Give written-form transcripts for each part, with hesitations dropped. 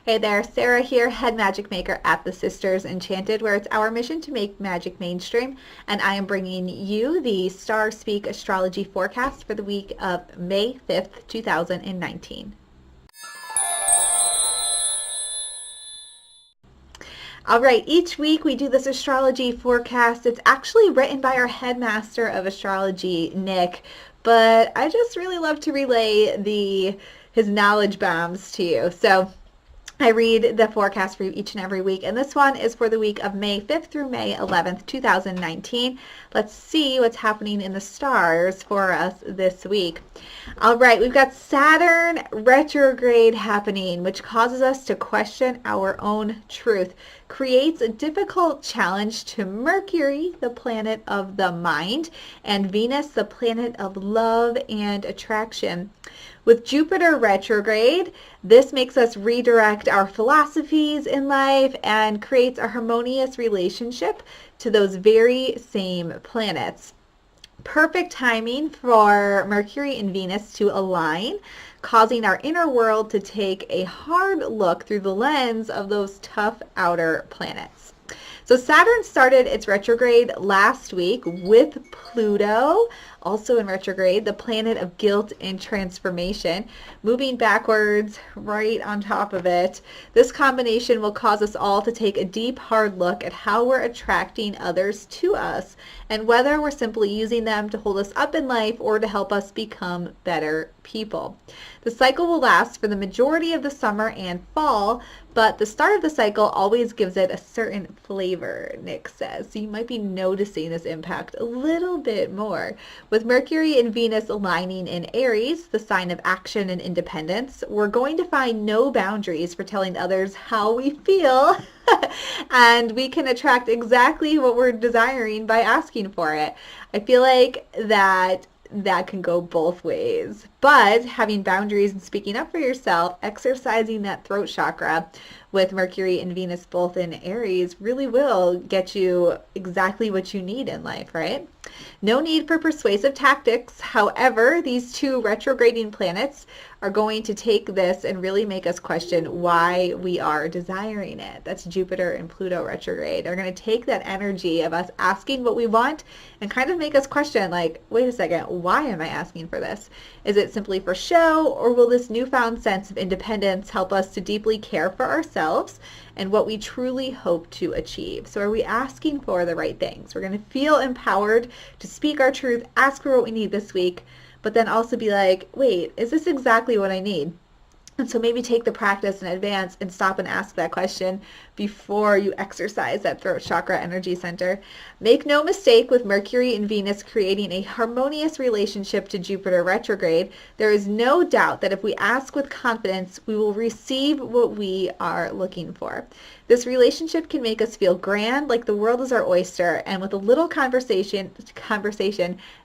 Hey there, Sarah here, head magic maker at the Sisters Enchanted, where it's our mission to make magic mainstream, and I am bringing you the Starspeak astrology forecast for the week of May 5th, 2019. All right, each week we do this astrology forecast. It's actually written by our headmaster of astrology, Nick, but I just really love to relay his knowledge bombs to you. So I read the forecast for you each and every week, and this one is for the week of May 5th through May 11th, 2019. Let's see what's happening in the stars for us this week. All right, we've got Saturn retrograde happening, which causes us to question our own truth, creates a difficult challenge to Mercury, the planet of the mind, and Venus, the planet of love and attraction. With Jupiter retrograde, this makes us redirect our philosophies in life and creates a harmonious relationship to those very same planets. Perfect timing for Mercury and Venus to align, causing our inner world to take a hard look through the lens of those tough outer planets. So Saturn started its retrograde last week with Pluto, also in retrograde, the planet of guilt and transformation, moving backwards right on top of it. This combination will cause us all to take a deep, hard look at how we're attracting others to us and whether we're simply using them to hold us up in life or to help us become better people. The cycle will last for the majority of the summer and fall, but the start of the cycle always gives it a certain flavor, Nick says. So you might be noticing this impact a little bit more. With Mercury and Venus aligning in Aries, the sign of action and independence, we're going to find no boundaries for telling others how we feel, and we can attract exactly what we're desiring by asking for it. I feel like that can go both ways. But having boundaries and speaking up for yourself, exercising that throat chakra with Mercury and Venus both in Aries really will get you exactly what you need in life, right? No need for persuasive tactics. However, these two retrograding planets are going to take this and really make us question why we are desiring it. That's Jupiter and Pluto retrograde. They're going to take that energy of us asking what we want and kind of make us question, like, wait a second, why am I asking for this? Is it simply for show, or will this newfound sense of independence help us to deeply care for ourselves and what we truly hope to achieve? So are we asking for the right things? We're going to feel empowered to speak our truth, ask for what we need this week, but then also be like, wait, is this exactly what I need? And so maybe take the practice in advance and stop and ask that question before you exercise that throat chakra energy center. Make no mistake, with Mercury and Venus creating a harmonious relationship to Jupiter retrograde, there is no doubt that if we ask with confidence, we will receive what we are looking for. This relationship can make us feel grand, like the world is our oyster, and with a little conversation,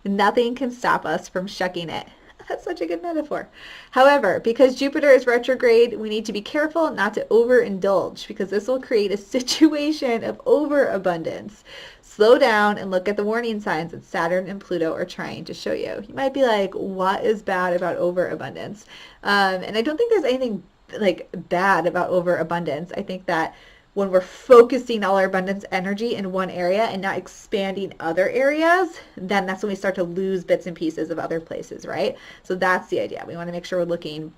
nothing can stop us from shucking it. That's such a good metaphor. However, because Jupiter is retrograde, we need to be careful not to overindulge, because this will create a situation of overabundance. Slow down and look at the warning signs that Saturn and Pluto are trying to show you. You might be like, what is bad about overabundance? And I don't think there's anything like bad about overabundance. I think that when we're focusing all our abundance energy in one area and not expanding other areas, then that's when we start to lose bits and pieces of other places, right? So that's the idea. We want to make sure we're looking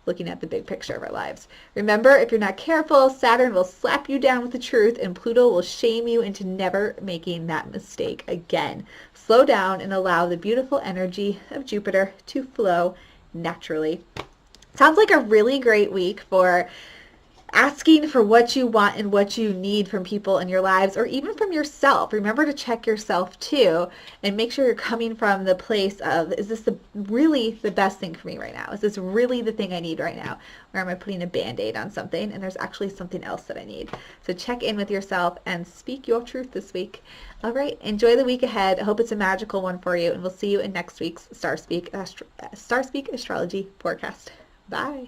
at the big picture of our lives. Remember, if you're not careful, Saturn will slap you down with the truth and Pluto will shame you into never making that mistake again. Slow down and allow the beautiful energy of Jupiter to flow naturally. Sounds like a really great week for asking for what you want and what you need from people in your lives, or even from yourself. Remember to check yourself too and make sure you're coming from the place of, is this really the best thing for me right now? Is this really the thing I need right now? Or am I putting a band-aid on something and there's actually something else that I need? So check in with yourself and speak your truth this week. All right, enjoy the week ahead. I hope it's a magical one for you, and we'll see you in next week's Starspeak Astrology forecast. Bye.